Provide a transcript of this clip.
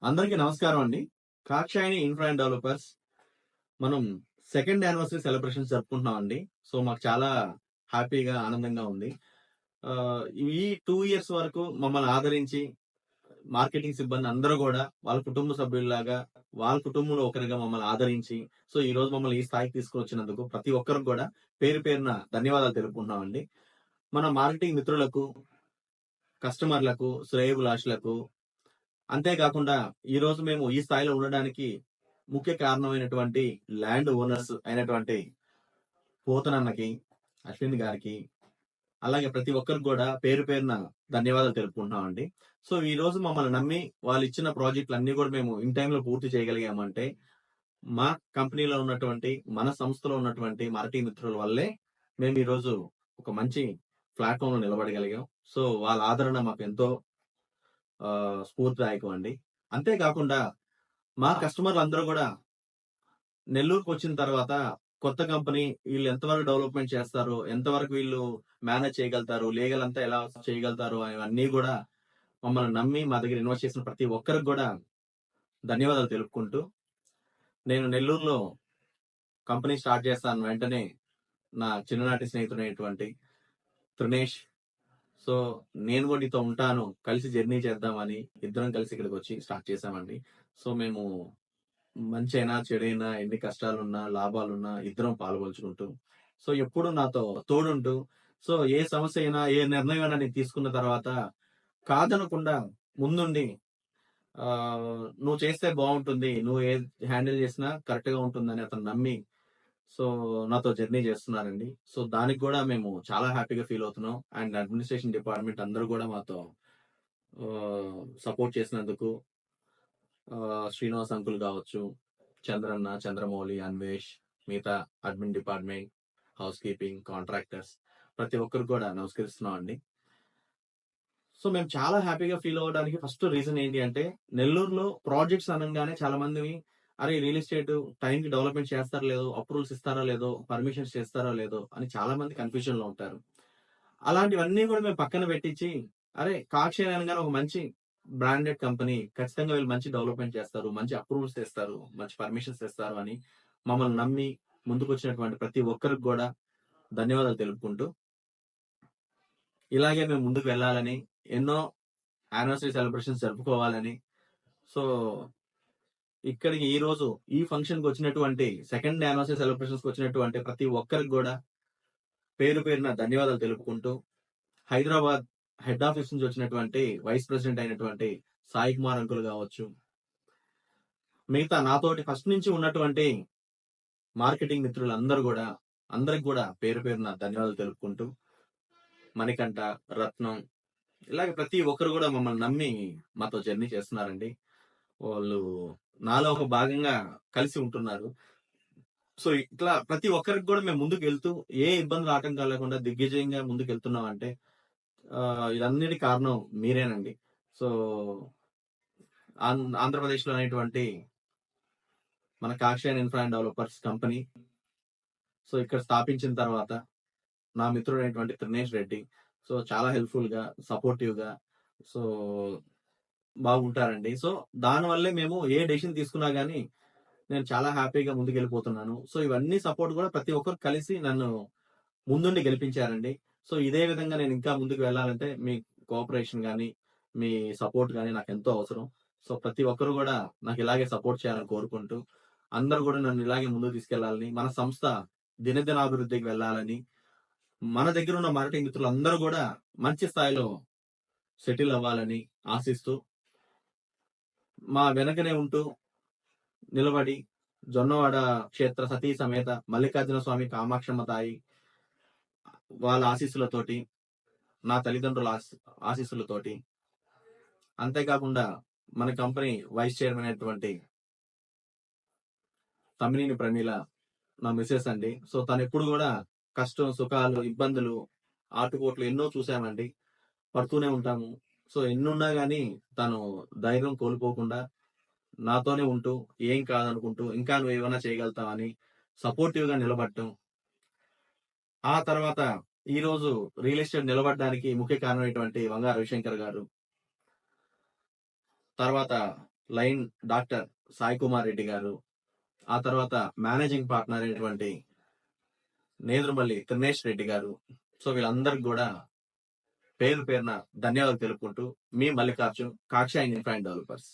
అందరికీ నమస్కారం అండి. కాక్షాయని ఇన్ఫ్రా అండ్ డెవలపర్స్ మనం సెకండ్ యానివర్సరీ సెలబ్రేషన్స్ జరుపుకుంటున్నామండి. సో, మాకు చాలా హ్యాపీగా, ఆనందంగా ఉంది. ఈ 2 ఇయర్స్ వరకు మమ్మల్ని ఆదరించి మార్కెటింగ్ సిబ్బంది అందరూ గూడా వాళ్ళ కుటుంబ సభ్యుల్లాగా, వాళ్ళ కుటుంబంలో ఒకరిగా మమ్మల్ని ఆదరించి, సో, ఈరోజు మమ్మల్ని ఈ స్థాయికి తీసుకొచ్చినందుకు ప్రతి ఒక్కరికి గూడా పేరు పేరున ధన్యవాదాలు తెలుపుకుంటున్నామండి. మన మార్కెటింగ్ మిత్రులకు, కస్టమర్లకు, శ్రేయోభిలాషులకు అంతేకాకుండా ఈరోజు మేము ఈ స్థాయిలో ఉండడానికి ముఖ్య కారణమైనటువంటి ల్యాండ్ ఓనర్స్ అయినటువంటి పోతనన్నకి, అశ్విన్ గారికి, అలాగే ప్రతి ఒక్కరికి కూడా పేరు పేరున ధన్యవాదాలు తెలుపుకుంటున్నామండి. సో ఈ రోజు మమ్మల్ని నమ్మి వాళ్ళు ఇచ్చిన ప్రాజెక్టులు అన్ని కూడా మేము ఇన్ టైంలో పూర్తి చేయగలిగామంటే మా కంపెనీలో ఉన్నటువంటి, మన సంస్థలో ఉన్నటువంటి మార్కెటింగ్ మిత్రుల వల్లే మేము ఈరోజు ఒక మంచి ప్లాట్ఫామ్ లో నిలబడగలిగాం. సో వాళ్ళ ఆదరణ మాకు ఎంతో స్ఫూర్తిదాయకం అండి. అంతేకాకుండా మా కస్టమర్లు అందరూ కూడా నెల్లూరుకి వచ్చిన తర్వాత కొత్త కంపెనీ వీళ్ళు ఎంతవరకు డెవలప్మెంట్ చేస్తారు, ఎంతవరకు వీళ్ళు మేనేజ్ చేయగలుగుతారు, లీగల్ అంతా ఎలా చేయగలుగుతారు అవన్నీ కూడా మమ్మల్ని నమ్మి మా దగ్గర ఇన్వెస్ట్ చేసిన ప్రతి ఒక్కరికి కూడా ధన్యవాదాలు తెలుపుకుంటూ, నేను నెల్లూరులో కంపెనీ స్టార్ట్ చేస్తాను వెంటనే నా చిన్ననాటి స్నేహితుడైనటువంటి త్రినేష్, సో నేను కూడా నీతో ఉంటాను, కలిసి జర్నీ చేద్దామని ఇద్దరం కలిసి ఇక్కడికి వచ్చి స్టార్ట్ చేశామండి. సో మేము మంచైనా, చెడైనా, ఎన్ని కష్టాలున్నా, లాభాలున్నా ఇద్దరం పాలుపంచుకుంటూ, సో ఎప్పుడు నాతో తోడుంటూ, సో ఏ సమస్య అయినా, ఏ నిర్ణయం అయినా నేను తీసుకున్న తర్వాత కాదనకుండా ముందుండి నువ్వు చేస్తే బాగుంటుంది, నువ్వు ఏది హ్యాండిల్ చేసినా కరెక్ట్ గా ఉంటుందని అతను నమ్మి సో నాతో జర్నీ చేస్తున్నారండి. సో దానికి కూడా మేము చాలా హ్యాపీగా ఫీల్ అవుతున్నాం. అండ్ అడ్మినిస్ట్రేషన్ డిపార్ట్మెంట్ అందరూ కూడా మాతో సపోర్ట్ చేసినందుకు శ్రీనివాస్ అంకుల్ కావచ్చు, చంద్రన్న, చంద్రమౌళి, అన్వేష్, మిగతా admin department, house keeping, contractors ప్రతి ఒక్కరికి కూడా నమస్కరిస్తున్నాం అండి. సో మేము చాలా హ్యాపీగా ఫీల్ అవ్వడానికి ఫస్ట్ రీజన్ ఏంటి అంటే, నెల్లూరులో ప్రాజెక్ట్స్ అనగానే చాలా మంది అరే రియల్ ఎస్టేట్ టైంకి డెవలప్మెంట్ చేస్తారో లేదో, అప్రూవల్స్ ఇస్తారో లేదో, పర్మిషన్స్ చేస్తారో లేదో అని చాలా మంది కన్ఫ్యూజన్ లో ఉంటారు. అలాంటివన్నీ కూడా మేము పక్కన పెట్టించి, అరే కాక్షి అనగానే ఒక మంచి బ్రాండెడ్ కంపెనీ, ఖచ్చితంగా వీళ్ళు మంచి డెవలప్మెంట్ చేస్తారు, మంచి అప్రూవల్స్ తెస్తారు, మంచి పర్మిషన్స్ తెస్తారు అని మమ్మల్ని నమ్మి ముందుకు వచ్చినటువంటి ప్రతి ఒక్కరికి కూడా ధన్యవాదాలు తెలుపుకుంటూ, ఇలాగే మేము ముందుకు వెళ్ళాలని, ఎన్నో యానివర్సరీ సెలబ్రేషన్స్ జరుపుకోవాలని, సో ఇక్కడికి ఈ రోజు ఈ ఫంక్షన్ కి వచ్చినటువంటి సెకండ్ యానివర్సరీ సెలబ్రేషన్స్ కి వచ్చినటువంటి ప్రతి ఒక్కరికి కూడా పేరు పేరున ధన్యవాదాలు తెలుపుకుంటూ, హైదరాబాద్ హెడ్ ఆఫీస్ నుంచి వచ్చినటువంటి వైస్ ప్రెసిడెంట్ అయినటువంటి సాయి కుమార్ అంకుల్ కావచ్చు, మిగతా నాతోటి ఫస్ట్ నుంచి ఉన్నటువంటి మార్కెటింగ్ మిత్రులందరూ కూడా అందరికి కూడా పేరు పేరున ధన్యవాదాలు తెలుపుకుంటూ, మణికంఠ, రత్నం, ఇలాగే ప్రతి ఒక్కరు కూడా మమ్మల్ని నమ్మి మాతో జర్నీ చేస్తున్నారండి. వాళ్ళు నాలో ఒక భాగంగా కలిసి ఉంటున్నారు. సో ఇట్లా ప్రతి ఒక్కరికి కూడా మేము ముందుకు వెళ్తూ ఏ ఇబ్బందులు ఆటంకాలు లేకుండా దిగ్విజయంగా ముందుకు వెళ్తున్నాం అంటే ఇదన్నిటి కారణం మీరేనండి. సో ఆంధ్రప్రదేశ్ లో అనేటువంటి మన Kakshayan infra and developers company so ఇక్కడ స్థాపించిన తర్వాత నా మిత్రుడైనటువంటి త్రినేష్ రెడ్డి సో చాలా హెల్ప్ఫుల్ గా, సపోర్టివ్ గా, సో బాగుంటారండి. సో దానివల్లే మేము ఏ డెసిషన్ తీసుకున్నా గానీ నేను చాలా హ్యాపీగా ముందుకెళ్ళిపోతున్నాను. సో ఇవన్నీ సపోర్ట్ కూడా ప్రతి ఒక్కరు కలిసి నన్ను ముందుండి గెలిపించారండి. సో ఇదే విధంగా నేను ఇంకా ముందుకు వెళ్ళాలంటే మీ కోఆపరేషన్ గానీ, మీ సపోర్ట్ గానీ నాకెంతో అవసరం. సో ప్రతి ఒక్కరు కూడా నాకు ఇలాగే సపోర్ట్ చేయాలని కోరుకుంటూ, అందరూ కూడా నన్ను ఇలాగే ముందుకు తీసుకెళ్లాలని, మన సంస్థ దినదినాభివృద్ధికి వెళ్ళాలని, మన దగ్గర ఉన్న మార్కెటింగ్ మిత్రులందరూ కూడా మంచి స్థాయిలో సెటిల్ అవ్వాలని ఆశిస్తూ, మా వెనకనే ఉంటూ నిలబడి జొన్నవాడ క్షేత్ర సతీ సమేత మల్లికార్జున స్వామి కామాక్షమ్మ తాయి వాళ్ళ ఆశీస్సులతోటి, నా తల్లిదండ్రుల ఆశీస్సులతోటి, అంతేకాకుండా మన కంపెనీ వైస్ చైర్మన్ అయినటువంటి తమ్మినేని ప్రమీల నా మిసెస్ అండి. సో తను ఎప్పుడు కూడా కష్టం, సుఖాలు, ఇబ్బందులు, ఆటుపోట్లు ఎన్నో చూసామండి, పడుతూనే ఉంటాము. సో ఎన్నున్నా గానీ తను ధైర్యం కోల్పోకుండా నాతోనే ఉంటూ, ఏం కాదనుకుంటూ, ఇంకా నువ్వు ఏమైనా చేయగలుగుతావని సపోర్టివ్ గా నిలబడటం. ఆ తర్వాత ఈ రోజు రియల్ ఎస్టేట్ నిలబడడానికి ముఖ్య కారణమైనటువంటి వంగా రవిశంకర్ గారు, తర్వాత లైన్ డాక్టర్ సాయి కుమార్ రెడ్డి గారు, ఆ తర్వాత మేనేజింగ్ పార్ట్నర్ అయినటువంటి నేదురుమల్లి త్రినేష్ రెడ్డి గారు. సో వీళ్ళందరికి కూడా పేరు పేరున ధన్యవాదాలు తెలుపుకుంటూ మీ మల్లికార్జున్, కాక్షాయి ఇన్ఫ్రా అండ్ డెవలపర్స్.